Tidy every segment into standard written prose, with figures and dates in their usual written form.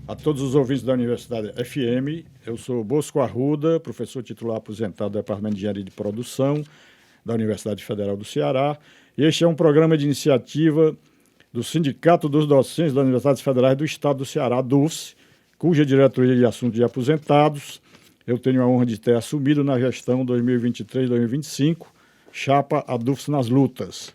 A todos os ouvintes da Universidade FM, eu sou Bosco Arruda, professor titular aposentado do Departamento de Engenharia de Produção da Universidade Federal do Ceará, e este é um programa de iniciativa do Sindicato dos Docentes das Universidades Federais do Estado do Ceará, DUFS, cuja diretoria de assuntos de aposentados eu tenho a honra de ter assumido na gestão 2023-2025, chapa a DUFS nas lutas.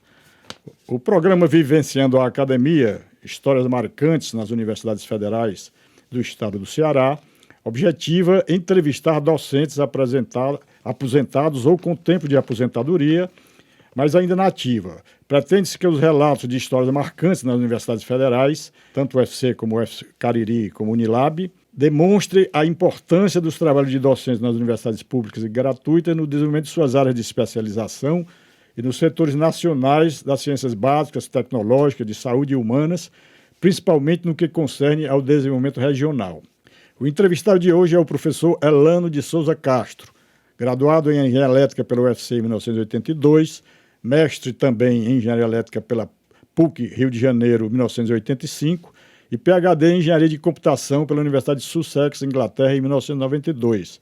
O programa Vivenciando a Academia, Histórias Marcantes nas Universidades Federais do Estado do Ceará, objetiva entrevistar docentes aposentados ou com tempo de aposentadoria, mas ainda na ativa. Pretende-se que os relatos de histórias marcantes nas universidades federais, tanto o UFC como o UFC Cariri como o Unilab, demonstre a importância dos trabalhos de docentes nas universidades públicas e gratuitas no desenvolvimento de suas áreas de especialização e nos setores nacionais das ciências básicas, tecnológicas, de saúde e humanas, principalmente no que concerne ao desenvolvimento regional. O entrevistado de hoje é o professor Elano de Souza Castro, graduado em Engenharia Elétrica pela UFC em 1982, mestre também em Engenharia Elétrica pela PUC Rio de Janeiro, 1985, e PhD em Engenharia de Computação pela Universidade de Sussex, Inglaterra, em 1992.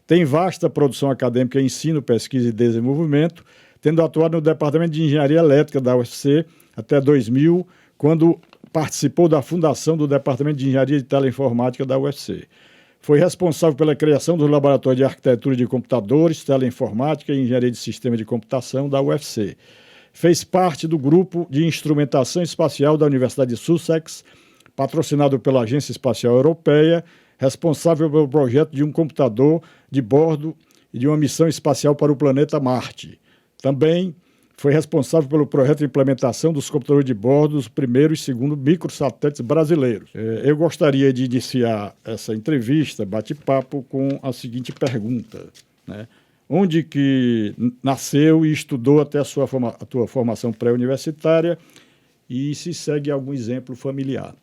Tem vasta produção acadêmica em ensino, pesquisa e desenvolvimento, tendo atuado no Departamento de Engenharia Elétrica da UFC até 2000, quando participou da fundação do Departamento de Engenharia de Teleinformática da UFC. Foi responsável pela criação dos laboratórios de arquitetura de computadores, teleinformática e engenharia de sistema de computação da UFC. Fez parte do grupo de instrumentação espacial da Universidade de Sussex, patrocinado pela Agência Espacial Europeia, responsável pelo projeto de um computador de bordo e de uma missão espacial para o planeta Marte. Também foi responsável pelo projeto de implementação dos computadores de bordo dos primeiro e segundo microsatélites brasileiros. Eu gostaria de iniciar essa entrevista, bate-papo, com a seguinte pergunta, né? Onde que nasceu e estudou até a tua formação pré-universitária e se segue algum exemplo familiar?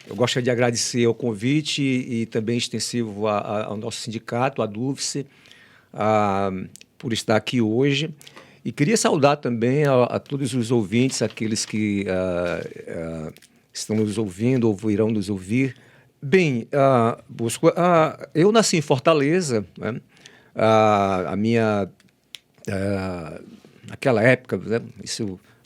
Eu gostaria de agradecer o convite e também extensivo ao nosso sindicato, a DUFS, por estar aqui hoje. E queria saudar também a todos os ouvintes, aqueles que estão nos ouvindo ou irão nos ouvir. Bem, Bosco, eu nasci em Fortaleza, né? Naquela época, né?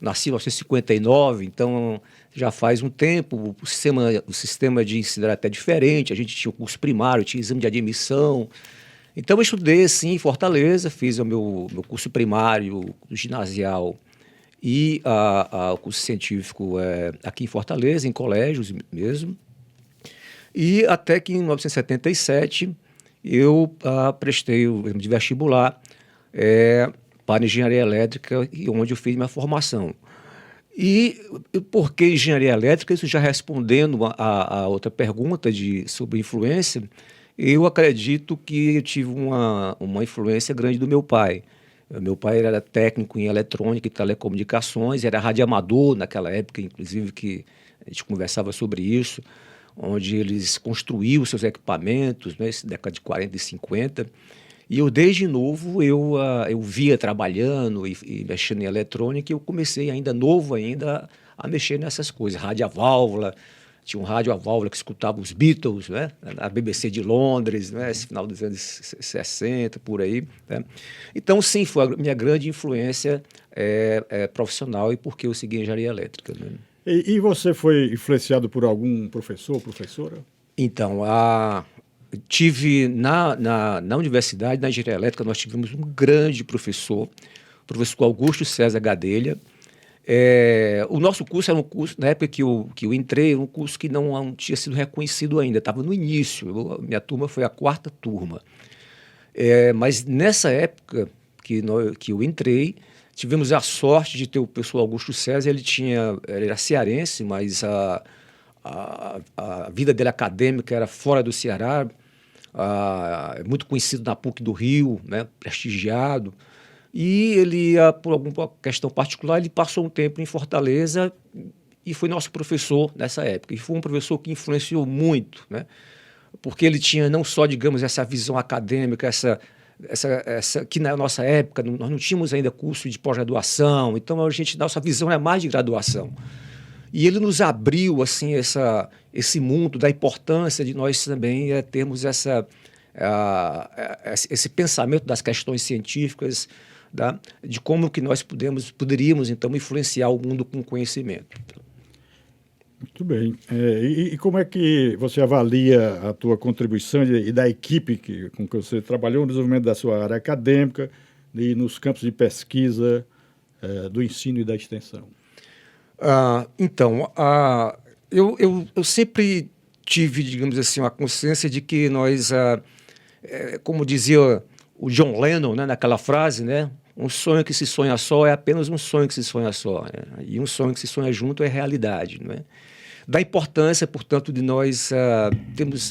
Nasci em 1959, então já faz um tempo, o sistema de ensino era até diferente, a gente tinha o curso primário, tinha exame de admissão. Então eu estudei assim em Fortaleza, fiz o meu curso primário, ginasial e o curso científico aqui em Fortaleza, em colégios mesmo. E até que em 1977 eu prestei o exame de vestibular para engenharia elétrica, onde eu fiz minha formação. E por que engenharia elétrica? Isso já respondendo a outra pergunta sobre influência, eu acredito que eu tive uma influência grande do meu pai. Meu pai era técnico em eletrônica e telecomunicações, era radioamador naquela época, inclusive, que a gente conversava sobre isso, onde eles construíam seus equipamentos, né, nessa década de 40 e 50. E eu, desde novo, eu via trabalhando e mexendo em eletrônica, e eu comecei ainda novo a mexer nessas coisas, rádio a válvula. Tinha um rádio a válvula que escutava os Beatles, né? A BBC de Londres, né? Esse final dos anos 60, por aí, né? Então, sim, foi a minha grande influência profissional e porque eu segui engenharia elétrica, né? E você foi influenciado por algum professor ou professora? Então, tive na universidade, na engenharia elétrica, nós tivemos um grande professor, o professor Augusto César Gadelha. O nosso curso era um curso, na época que eu entrei, era um curso que não tinha sido reconhecido ainda, estava no início, minha turma foi a 4ª turma. Mas nessa época que eu entrei, tivemos a sorte de ter o professor Augusto César. Ele era cearense, mas a vida dele acadêmica era fora do Ceará, muito conhecido na PUC do Rio, né, prestigiado. E ele, por alguma questão particular, ele passou um tempo em Fortaleza e foi nosso professor nessa época. E foi um professor que influenciou muito, né? Porque ele tinha não só, digamos, essa visão acadêmica, que na nossa época nós não tínhamos ainda curso de pós-graduação, então nossa visão era mais de graduação. E ele nos abriu assim esse mundo da importância de nós também termos esse pensamento das questões científicas, de como que nós poderíamos então influenciar o mundo com conhecimento. Muito bem. E como é que você avalia a tua contribuição e da equipe com que você trabalhou no desenvolvimento da sua área acadêmica e nos campos de pesquisa do ensino e da extensão? Eu sempre tive, digamos assim, uma consciência de que nós, como dizia o John Lennon, né, naquela frase, né, um sonho que se sonha só é apenas um sonho que se sonha só, né? E um sonho que se sonha junto é realidade, não é? Da importância, portanto, de nós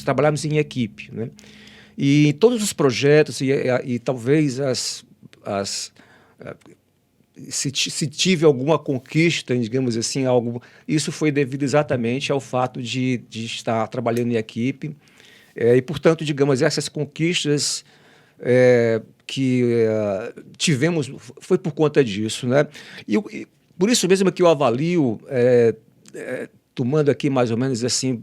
trabalharmos em equipe, né? E todos os projetos e talvez se tive alguma conquista, digamos assim, isso foi devido exatamente ao fato de estar trabalhando em equipe. E, portanto, digamos, essas conquistas que tivemos foi por conta disso, né? E por isso mesmo que eu avalio, tomando aqui mais ou menos assim,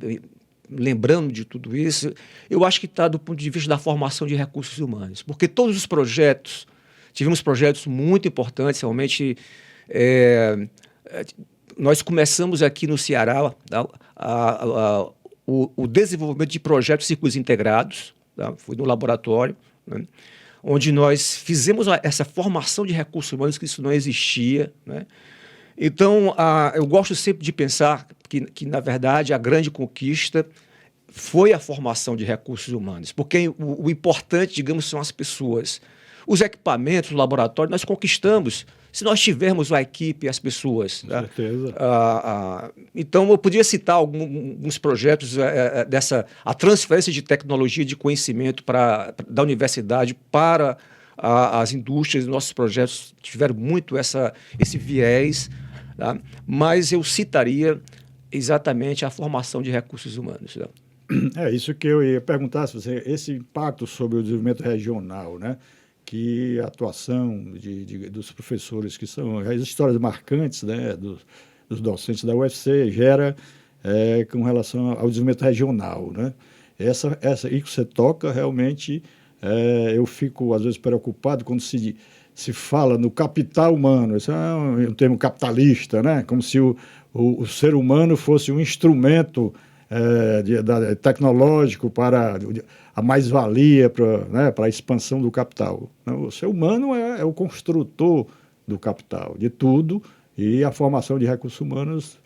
lembrando de tudo isso, eu acho que está do ponto de vista da formação de recursos humanos, porque todos os projetos, tivemos projetos muito importantes, realmente. Nós começamos aqui no Ceará o desenvolvimento de projetos de círculos integrados, tá? Foi no laboratório, né? Onde nós fizemos essa formação de recursos humanos, que isso não existia, né? Então, eu gosto sempre de pensar que, na verdade, a grande conquista foi a formação de recursos humanos, porque o importante, digamos, são as pessoas. Os equipamentos, o laboratório, nós conquistamos se nós tivermos a equipe e as pessoas. Com certeza. Então, eu podia citar alguns projetos a transferência de tecnologia de conhecimento da universidade para as indústrias. Nossos projetos tiveram muito esse viés, tá? Mas eu citaria exatamente a formação de recursos humanos. Tá? É isso que eu ia perguntar, se você, esse impacto sobre o desenvolvimento regional, né? Que a atuação dos professores, que são as histórias marcantes, né? dos docentes da UFC, gera com relação ao desenvolvimento regional, né? Essa aí que você toca, realmente, eu fico, às vezes, preocupado quando se fala no capital humano. Esse é um termo capitalista, né? Como se o ser humano fosse um instrumento tecnológico para a mais-valia, para a expansão do capital. O ser humano é o construtor do capital, de tudo, e a formação de recursos humanos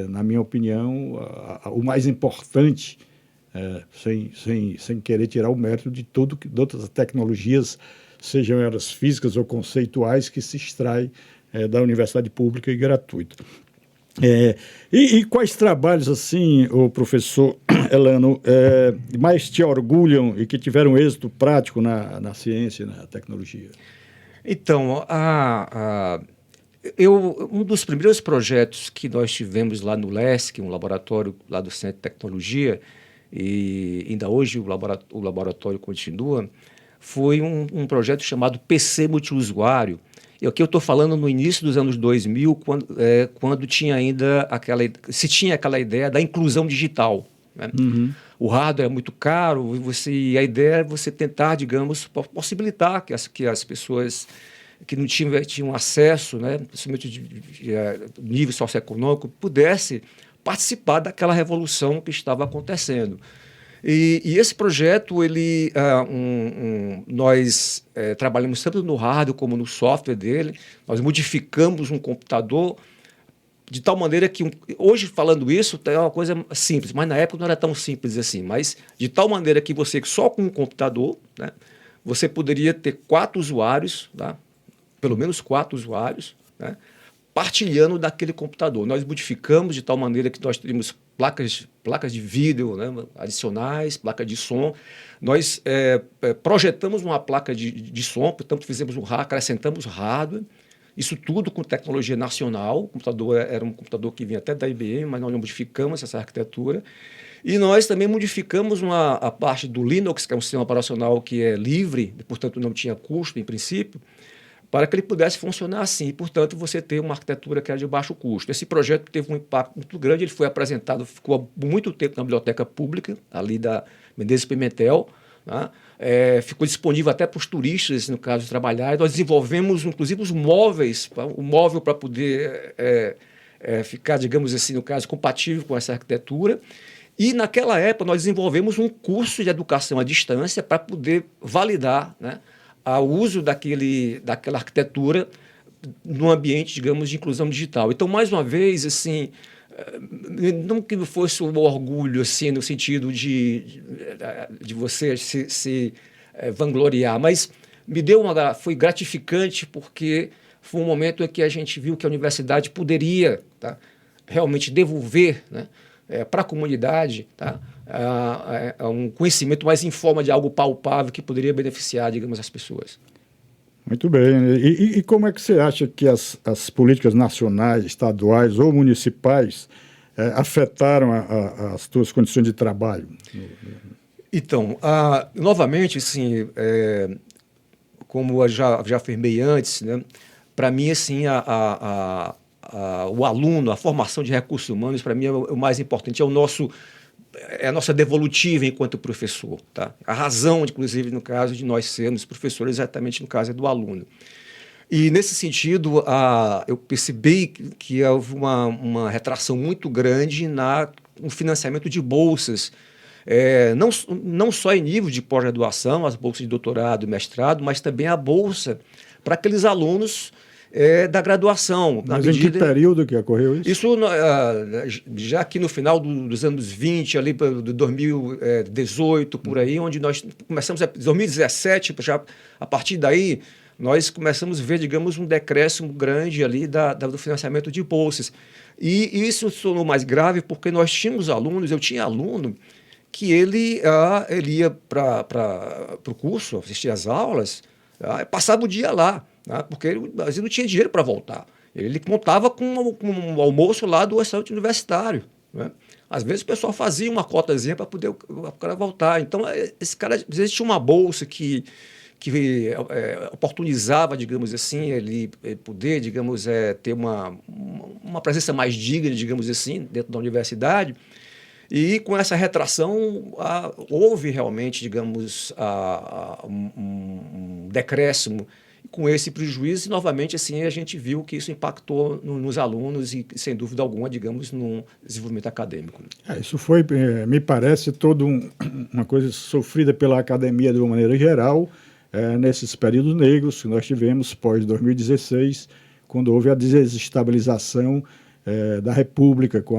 na minha opinião, o mais importante, sem querer tirar o mérito de todas as tecnologias, sejam elas físicas ou conceituais, que se extrai da universidade pública e gratuita. E quais trabalhos, assim, o professor Elano, mais te orgulham e que tiveram êxito prático na ciência e na tecnologia? Então, um dos primeiros projetos que nós tivemos lá no LESC, um laboratório lá do Centro de Tecnologia, e ainda hoje o laboratório continua, foi um projeto chamado PC Multiusuário. E aqui eu estou falando no início dos anos 2000, quando tinha ainda se tinha aquela ideia da inclusão digital, né? Uhum. O hardware é muito caro e a ideia é você tentar, digamos, possibilitar que as pessoas que não tinham acesso, né, principalmente de nível socioeconômico, pudessem participar daquela revolução que estava acontecendo. E esse projeto, nós trabalhamos tanto no hardware como no software dele. Nós modificamos um computador de tal maneira que, hoje falando isso, é uma coisa simples, mas na época não era tão simples assim. Mas de tal maneira que você, só com um computador, né, você poderia ter 4 usuários, tá? Pelo menos 4 usuários, né, partilhando daquele computador. Nós modificamos de tal maneira que nós teríamos placas de vídeo, né, adicionais, placa de som. Nós projetamos uma placa de som, portanto fizemos acrescentamos hardware, isso tudo com tecnologia nacional. O computador era um computador que vinha até da IBM, mas nós modificamos essa arquitetura. E nós também modificamos a parte do Linux, que é um sistema operacional que é livre, portanto não tinha custo em princípio, para que ele pudesse funcionar assim. E, portanto, você ter uma arquitetura que era de baixo custo. Esse projeto teve um impacto muito grande, ele foi apresentado, ficou há muito tempo na biblioteca pública, ali da Menezes Pimentel, né? Ficou disponível até para os turistas, no caso, trabalhar. E nós desenvolvemos, inclusive, os móveis, o móvel para poder ficar, digamos assim, no caso, compatível com essa arquitetura. E, naquela época, nós desenvolvemos um curso de educação à distância para poder validar, né, o uso daquela arquitetura no ambiente, digamos, de inclusão digital. Então, mais uma vez, assim, não que fosse um orgulho, assim, no sentido de você se vangloriar, mas foi gratificante porque foi um momento em que a gente viu que a universidade poderia, tá, realmente devolver, né, para a comunidade, tá, um conhecimento mais em forma de algo palpável que poderia beneficiar, digamos, as pessoas. Muito bem. E como é que você acha que as políticas nacionais, estaduais ou municipais afetaram as tuas condições de trabalho? Então, novamente, assim, como eu já afirmei antes, né, para mim, assim, o aluno, a formação de recursos humanos, para mim, é o mais importante, é a nossa devolutiva enquanto professor. Tá? A razão, inclusive, no caso de nós sermos professores, exatamente no caso é do aluno. E, nesse sentido, eu percebi que houve uma retração muito grande no financiamento de bolsas, não só em nível de pós-graduação, as bolsas de doutorado e mestrado, mas também a bolsa para aqueles alunos da graduação. Mas em que período que ocorreu isso? Isso já aqui no final dos anos 20, ali de 2018, por aí, onde nós começamos, em 2017, já a partir daí, nós começamos a ver, digamos, um decréscimo grande ali do financiamento de bolsas. E isso se tornou mais grave porque nós tínhamos alunos, eu tinha aluno que ele ia para o curso, assistir às aulas, passava o dia lá, né, porque ele não tinha dinheiro para voltar. Ele contava com um almoço lá do restaurante universitário. Né? Às vezes o pessoal fazia uma cotazinha para poder o cara voltar. Então, esse cara, às vezes, tinha uma bolsa que oportunizava, digamos assim, ele poder, digamos, ter uma presença mais digna, digamos assim, dentro da universidade. E com essa retração, houve realmente, digamos, um decréscimo com esse prejuízo e, novamente, assim, a gente viu que isso impactou nos alunos e, sem dúvida alguma, digamos, no desenvolvimento acadêmico. Isso foi, me parece, toda uma coisa sofrida pela academia de uma maneira geral, nesses períodos negros que nós tivemos pós-2016, quando houve a desestabilização da República com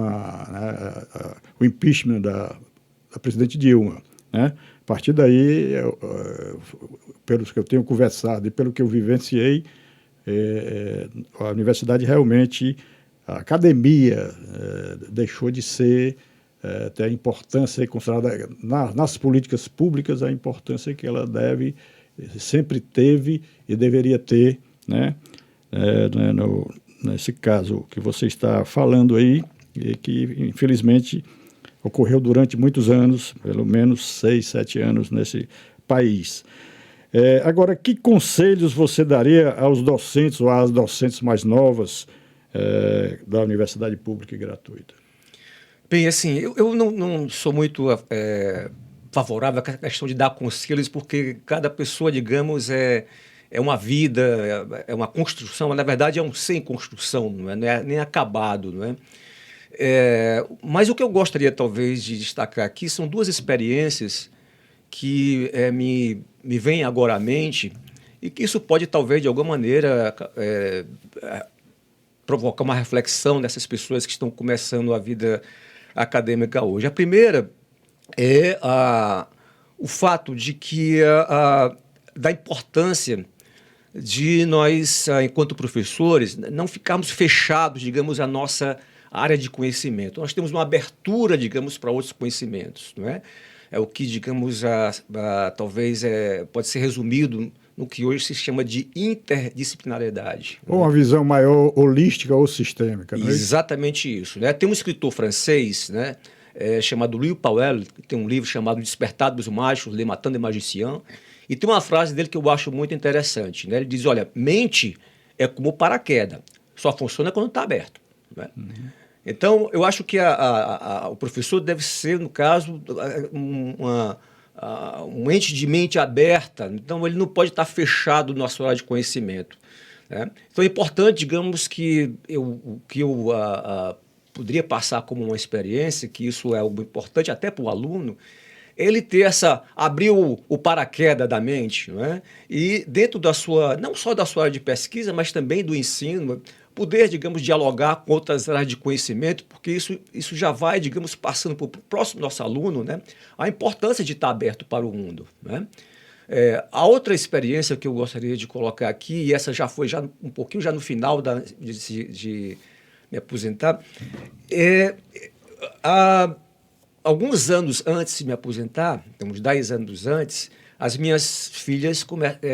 o impeachment da presidente Dilma, né? A partir daí, pelo que eu tenho conversado e pelo que eu vivenciei, a universidade realmente, a academia deixou de ser, ter a importância considerada nas políticas públicas, a importância que ela sempre teve e deveria ter, né? Nesse caso que você está falando aí, e que infelizmente ocorreu durante muitos anos, pelo menos 6, 7 anos nesse país. Agora, que conselhos você daria aos docentes ou às docentes mais novas da universidade pública e gratuita? Bem, assim, eu não sou muito favorável à questão de dar conselhos, porque cada pessoa, digamos, é uma vida, é uma construção, mas na verdade é um ser em construção, não é nem acabado, não é? Mas o que eu gostaria talvez de destacar aqui são duas experiências que me vêm agora à mente e que isso pode talvez de alguma maneira provocar uma reflexão nessas pessoas que estão começando a vida acadêmica hoje. A primeira é o fato de que da importância de nós, enquanto professores, não ficarmos fechados, digamos, à nossa área de conhecimento. Nós temos uma abertura, digamos, para outros conhecimentos, não é? É o que, digamos, talvez pode ser resumido no que hoje se chama de interdisciplinariedade. Ou uma visão maior holística ou sistêmica, não é? Exatamente isso. Né? Tem um escritor francês, né, chamado Louis Pauwels, que tem um livro chamado Despertar dos Machos, Le Matin des Magiciens, E tem uma frase dele que eu acho muito interessante, né? Ele diz, olha, mente é como paraquedas, só funciona quando está aberto, né? Então, eu acho que o professor deve ser, no caso, um ente de mente aberta. Então, ele não pode estar fechado na sua área de conhecimento, né? Então, é importante, digamos, que eu poderia passar como uma experiência, que isso é algo importante até para o aluno, ele ter abrir o paraquedas da mente, não é? E dentro da sua, não só da sua área de pesquisa, mas também do ensino, poder, digamos, dialogar com outras áreas de conhecimento, porque isso já vai, digamos, passando para o próximo nosso aluno, né? A importância de estar aberto para o mundo, né? A outra experiência que eu gostaria de colocar aqui, e essa já foi um pouquinho já no final de me aposentar, alguns anos antes de me aposentar, uns 10 anos antes, as minhas filhas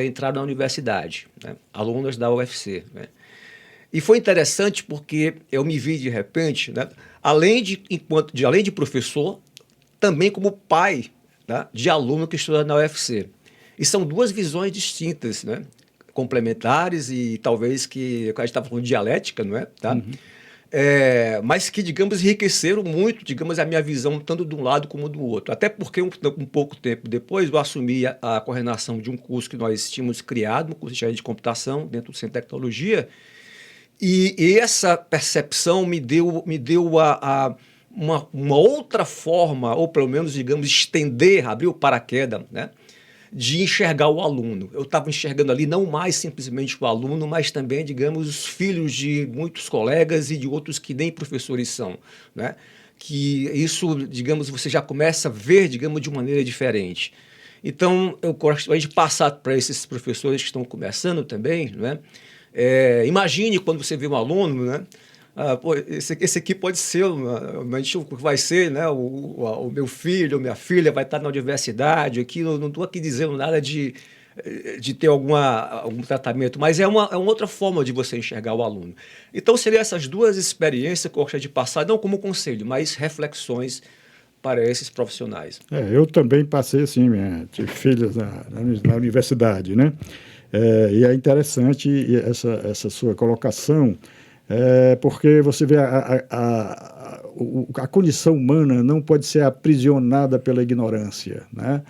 entraram na universidade, né? Alunas da UFC, né? E foi interessante porque eu me vi de repente, né? além de professor, também como pai, né? de aluno que estuda na UFC. E são duas visões distintas, né? Complementares e talvez que a gente estava falando de dialética, não é? Tá? Uhum. Mas que, digamos, enriqueceram muito, digamos, a minha visão, tanto de um lado como do outro. Até porque um pouco tempo depois eu assumi a coordenação de um curso que nós tínhamos criado, um curso de engenharia de computação dentro do Centro de Tecnologia, e essa percepção me deu uma outra forma, ou pelo menos, digamos, abrir o paraquedas, né? De enxergar o aluno. Eu estava enxergando ali não mais simplesmente o aluno, mas também, digamos, os filhos de muitos colegas e de outros que nem professores são, né? Que isso, digamos, você já começa a ver, digamos, de maneira diferente. Então, eu gostaria de passar para esses professores que estão começando também, né? Imagine quando você vê um aluno, né? Esse aqui pode ser, vai ser, né? O meu filho, minha filha vai estar na universidade. Aqui, eu não estou aqui dizendo nada de ter algum tratamento, mas é uma outra forma de você enxergar o aluno. Então, seriam essas duas experiências que eu gostaria de passar, não como conselho, mas reflexões para esses profissionais. Eu também passei assim, tive filhas na universidade, né? E é interessante essa sua colocação, porque você vê a condição humana não pode ser aprisionada pela ignorância, né?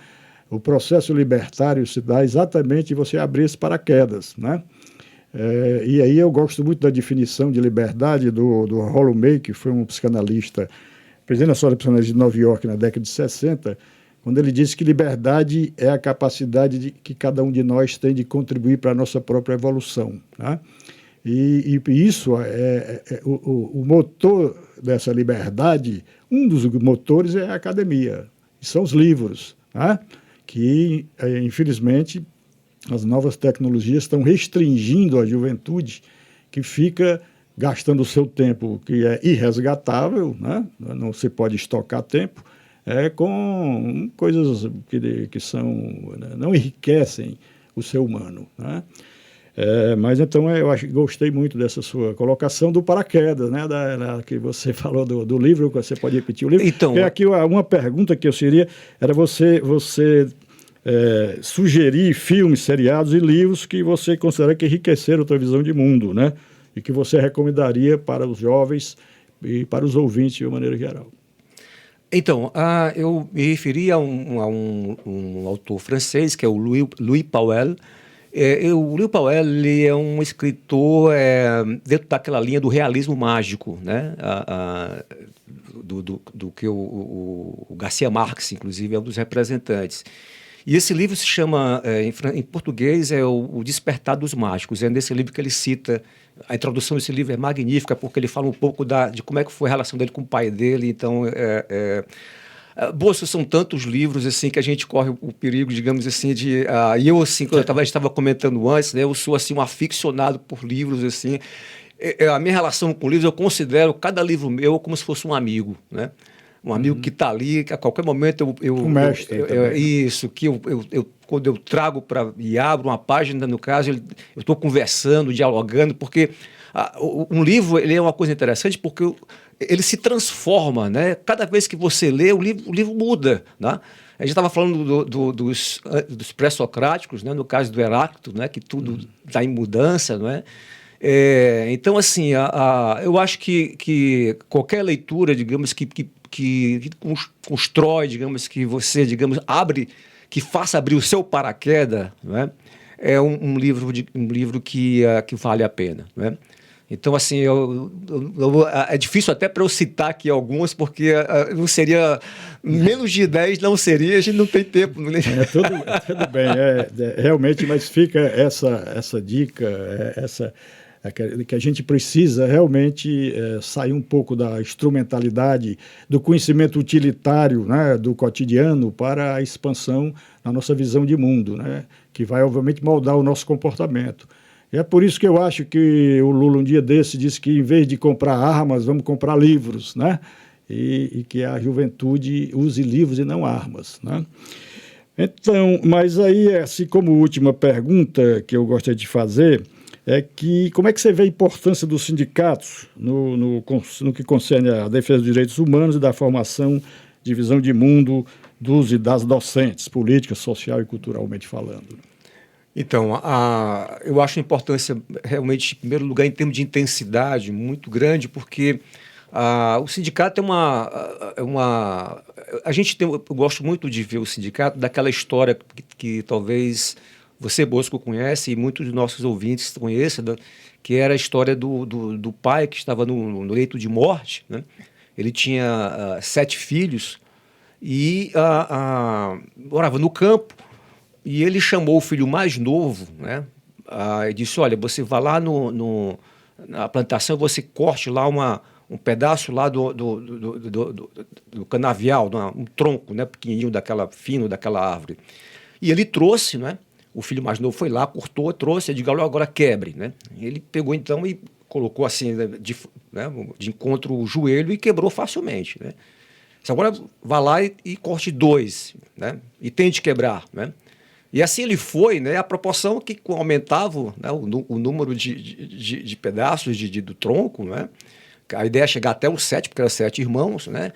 O processo libertário se dá exatamente em você abrir esse paraquedas, né? E aí eu gosto muito da definição de liberdade do Rollo May, que foi um psicanalista, presidente da Escola de Psicanálise de Nova York na década de 60, quando ele disse que liberdade é a capacidade que cada um de nós tem de contribuir para a nossa própria evolução, né? E isso o motor dessa liberdade, um dos motores é a academia, são os livros, né? Que, infelizmente, as novas tecnologias estão restringindo a juventude, que fica gastando o seu tempo, que é irresgatável, né? Não se pode estocar tempo, com coisas que não enriquecem o ser humano, né? Mas então gostei muito dessa sua colocação do paraquedas, né? Que você falou do livro, você pode repetir o livro? Então, aqui uma pergunta que eu seria, era você sugerir filmes, seriados e livros que você considera que enriqueceram a tua visão de mundo, né? E que você recomendaria para os jovens e para os ouvintes de uma maneira geral. Então, eu me referi a um autor francês, que é o Louis Pauwels. O Louis Pauwels, ele é um escritor dentro daquela linha do realismo mágico, né? Do que o Garcia Marques, inclusive, é um dos representantes. E esse livro se chama, em português, O Despertar dos Mágicos. É nesse livro que ele cita, a introdução desse livro é magnífica, porque ele fala um pouco de como é que foi a relação dele com o pai dele. Então, são tantos livros assim que a gente corre o perigo, digamos assim, e eu, assim, quando a gente estava comentando antes, né, eu sou assim, um aficionado por livros, assim. A minha relação com livros, eu considero cada livro meu como se fosse um amigo, né? Um amigo que está ali, que a qualquer momento um mestre isso, que quando eu trago e abro uma página, no caso, eu estou conversando, dialogando, porque um livro ele é uma coisa interessante porque ele se transforma, né? Cada vez que você lê, o livro muda, né? A gente estava falando dos pré-socráticos, né? No caso do Heráclito, né? Que tudo está em mudança, não é? Então, assim, eu acho que qualquer leitura, digamos, que constrói, digamos, que você, digamos, que faça abrir o seu paraquedas, não é? É um livro que vale a pena, não é? Então, assim, é difícil até para eu citar aqui alguns, porque não seria, menos de 10 não seria, a gente não tem tempo. Tudo bem, realmente, mas fica essa dica, que a gente precisa realmente sair um pouco da instrumentalidade, do conhecimento utilitário, né, do cotidiano para a expansão na nossa visão de mundo, né, que vai, obviamente, moldar o nosso comportamento. E é por isso que eu acho que o Lula, um dia desse, disse que, em vez de comprar armas, vamos comprar livros, né, e que a juventude use livros e não armas, né. Então, mas aí, assim como última pergunta que eu gostaria de fazer, como é que você vê a importância dos sindicatos no que concerne à defesa dos direitos humanos e da formação de visão de mundo dos e das docentes, política, social e culturalmente falando? Então, eu acho a importância realmente, em primeiro lugar, em termos de intensidade, muito grande, porque o sindicato eu gosto muito de ver o sindicato daquela história que talvez você, Bosco, conhece e muitos dos nossos ouvintes conheçam, que era a história do pai que estava no leito de morte, né? Ele tinha 7 filhos e morava no campo. E ele chamou o filho mais novo, né? E disse, olha, você vai lá na plantação, você corte lá um pedaço lá do canavial, um tronco, né, pequenininho fino daquela árvore. E ele trouxe, né? O filho mais novo foi lá, cortou, trouxe, ele disse, agora quebre, né? Ele pegou então e colocou assim, né, de encontro o joelho e quebrou facilmente, né? Agora vá lá e corte 2, né? E tente quebrar, né? E assim ele foi, né? A proporção que aumentava, né, o número de pedaços do tronco, né? A ideia é chegar até os 7, porque eram 7 irmãos, né?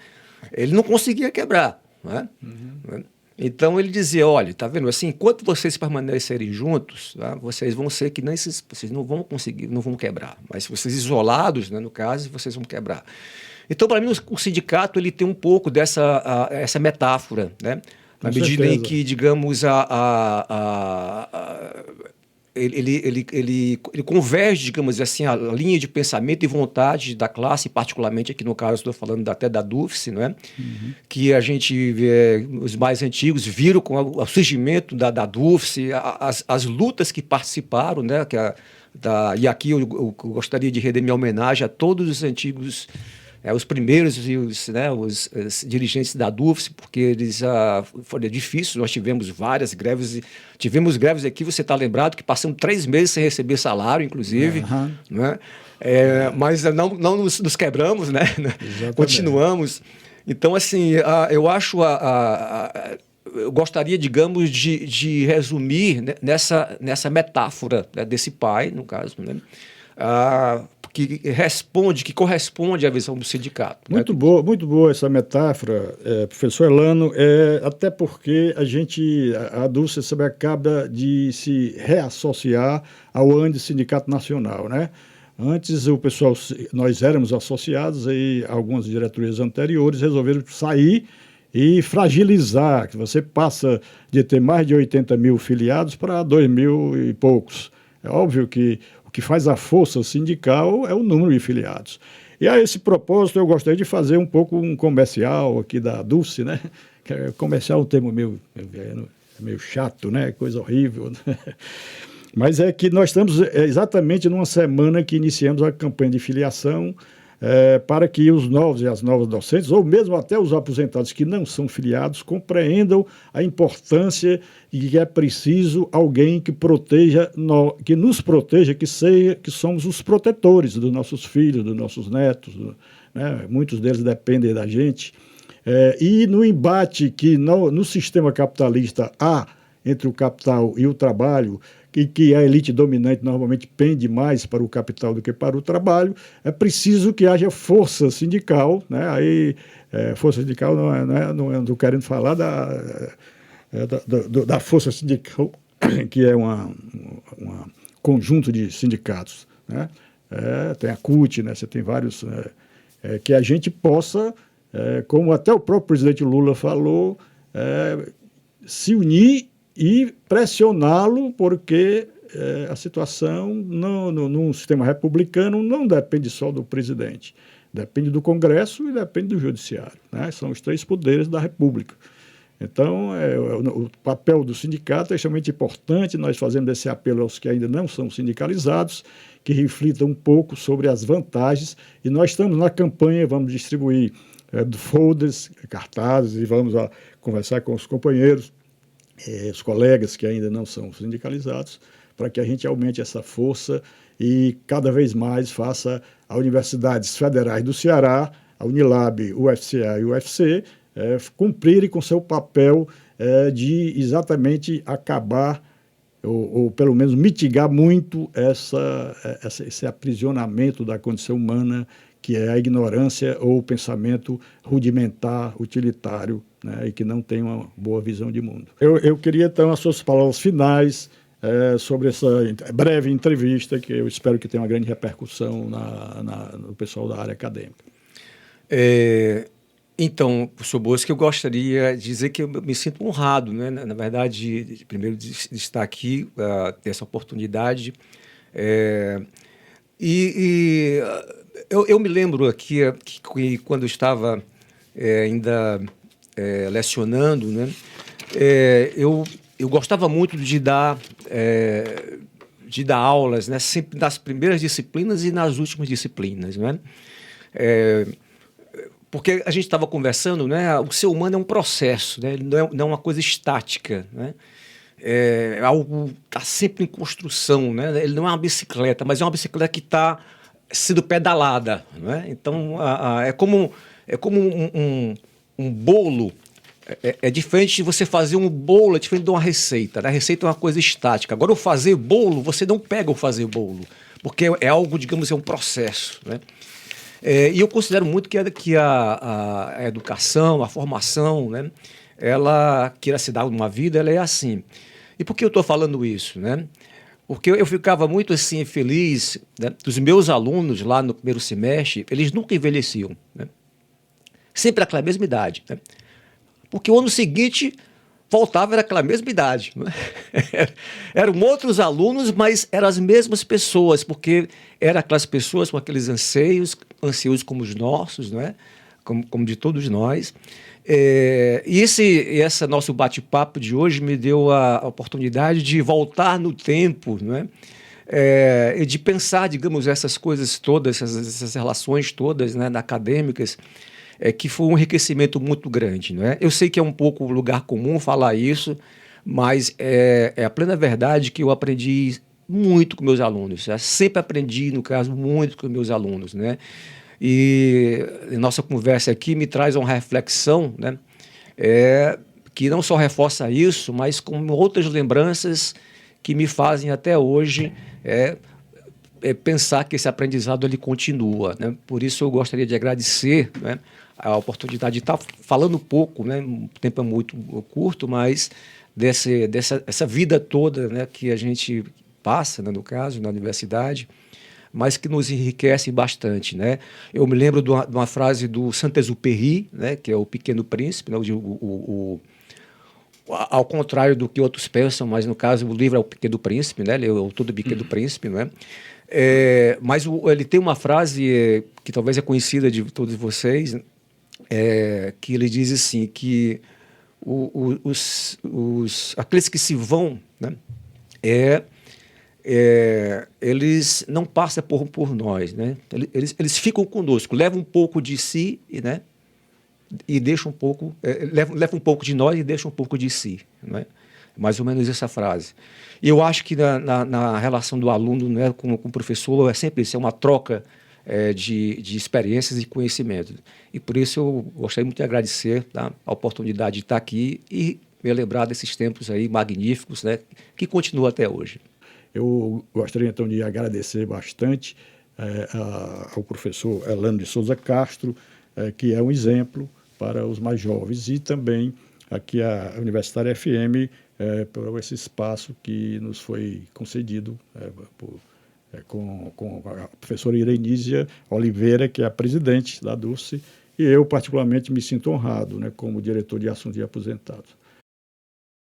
Ele não conseguia quebrar, né? Uhum. Então ele dizia, olha, tá vendo assim, enquanto vocês permanecerem juntos, tá, vocês vão ser que nem vocês não vão conseguir, não vão quebrar. Mas se vocês isolados, né, no caso, vocês vão quebrar. Então, para mim, o sindicato ele tem um pouco essa metáfora, né? Na medida em que, digamos, ele converge, digamos assim, a linha de pensamento e vontade da classe, particularmente aqui no caso estou falando até da DUFS, não é? Uhum. Que a gente, os mais antigos, viram com o surgimento da DUFS, as lutas que participaram, né? E aqui eu gostaria de render minha homenagem a todos os antigos, os primeiros e os dirigentes da DUFS, porque eles foi difícil, nós tivemos várias greves, tivemos greves aqui, você está lembrado que passamos 3 meses sem receber salário, inclusive, uhum. Né? Mas não nos quebramos, né? Continuamos. Então, assim, eu acho, eu gostaria, digamos, de resumir, né, nessa metáfora, né, desse pai, no caso, né? Que corresponde à visão do sindicato. Muito boa essa metáfora, professor Elano, até porque a DUFS acaba de se reassociar ao ANDE Sindicato Nacional, né? Antes nós éramos associados e algumas diretorias anteriores resolveram sair e fragilizar, que você passa de ter mais de 80 mil filiados para 2 mil e poucos. É óbvio que o que faz a força sindical é o número de filiados. E a esse propósito eu gostaria de fazer um pouco um comercial aqui da DUFS, né? Comercial é um termo meio chato, né? Coisa horrível. Né? Mas é que nós estamos exatamente numa semana que iniciamos a campanha de filiação para que os novos e as novas docentes, ou mesmo até os aposentados que não são filiados, compreendam a importância de que é preciso alguém que que nos proteja, que somos os protetores dos nossos filhos, dos nossos netos, né? Muitos deles dependem da gente. E no embate que no sistema capitalista há entre o capital e o trabalho, e que a elite dominante normalmente pende mais para o capital do que para o trabalho, é preciso que haja força sindical, né? Aí, força sindical não estou querendo falar da força sindical, que é um conjunto de sindicatos, né? Tem a CUT, né? Você tem vários, que a gente possa, como até o próprio presidente Lula falou, se unir e pressioná-lo, porque a situação num sistema republicano não depende só do presidente, depende do Congresso e depende do Judiciário, né? São os 3 poderes da República. Então, o papel do sindicato é extremamente importante. Nós fazemos esse apelo aos que ainda não são sindicalizados, que reflitam um pouco sobre as vantagens. E nós estamos na campanha, vamos distribuir folders, cartazes, e vamos conversar com os companheiros, os colegas que ainda não são sindicalizados, para que a gente aumente essa força e cada vez mais faça as universidades federais do Ceará, a Unilab, o UFCA e o UFC, cumprirem com seu papel de exatamente acabar ou pelo menos mitigar muito esse aprisionamento da condição humana, que é a ignorância ou o pensamento rudimentar, utilitário, né, e que não tem uma boa visão de mundo. Eu queria, então, as suas palavras finais sobre essa breve entrevista, que eu espero que tenha uma grande repercussão no pessoal da área acadêmica. Então, professor Bosco, eu gostaria de dizer que eu me sinto honrado, né? Na verdade, primeiro de estar aqui, ter essa oportunidade. Eu me lembro aqui que quando eu estava ainda lecionando, né? Eu gostava muito de dar aulas, né? Sempre nas primeiras disciplinas e nas últimas disciplinas, né? Porque a gente estava conversando, né? O ser humano é um processo, né? Ele não é uma coisa estática, né? É algo que está sempre em construção, né? Ele não é uma bicicleta, mas é uma bicicleta que está sendo pedalada, né? Então, é como um bolo. É diferente de você fazer um bolo, é diferente de uma receita, né? A receita é uma coisa estática. Agora, o fazer bolo, você não pega o fazer bolo, porque é algo, digamos, é um processo, né? E eu considero muito que a educação, a formação, né, ela queira se dar numa vida, ela é assim. E por que eu estou falando isso, né? Porque eu ficava muito assim feliz, né, dos meus alunos lá no primeiro semestre, eles nunca envelheciam, né? Sempre aquela mesma idade, né? Porque o ano seguinte voltava, era aquela mesma idade, né? Eram outros alunos, mas eram as mesmas pessoas, porque eram aquelas pessoas com aqueles anseios como os nossos, né? Como de todos nós. E esse nosso bate-papo de hoje me deu a oportunidade de voltar no tempo, né? E de pensar, digamos, essas coisas todas, essas relações todas, né, acadêmicas, que foi um enriquecimento muito grande, não é? Eu sei que é um pouco lugar comum falar isso, mas é a plena verdade que eu aprendi muito com meus alunos. Eu sempre aprendi, no caso, muito com meus alunos, né? E nossa conversa aqui me traz uma reflexão, né? Que não só reforça isso, mas com outras lembranças que me fazem até hoje pensar que esse aprendizado ele continua, né? Por isso eu gostaria de agradecer, né, a oportunidade de estar falando um pouco, né? O tempo é muito curto, mas dessa vida toda, né, que a gente passa, né, no caso, na universidade, mas que nos enriquece bastante, né? Eu me lembro de uma frase do Saint-Exupéry, né, que é o Pequeno Príncipe, né, ao contrário do que outros pensam, mas no caso o livro é o Pequeno Príncipe, né? Ele é o autor do Pequeno Príncipe, não é? Mas ele tem uma frase que talvez é conhecida de todos vocês, que ele diz assim, que aqueles que se vão, né, eles não passam por nós, né? Eles ficam conosco, levam um pouco de si, né, e deixam um pouco, levam um pouco de nós e deixam um pouco de si, não é? Mais ou menos essa frase. E eu acho que na relação do aluno, né, com o professor é sempre isso, é uma troca de experiências e conhecimento. E por isso eu gostaria muito de agradecer, tá, a oportunidade de estar aqui e me lembrar desses tempos aí magníficos, né, que continuam até hoje. Eu gostaria, então, de agradecer bastante ao professor Elano de Souza Castro, que é um exemplo para os mais jovens, e também aqui a Universitária FM, por esse espaço que nos foi concedido com a professora Irenísia Oliveira, que é a presidente da DURSE, e eu, particularmente, me sinto honrado, né, como diretor de assuntos de aposentados.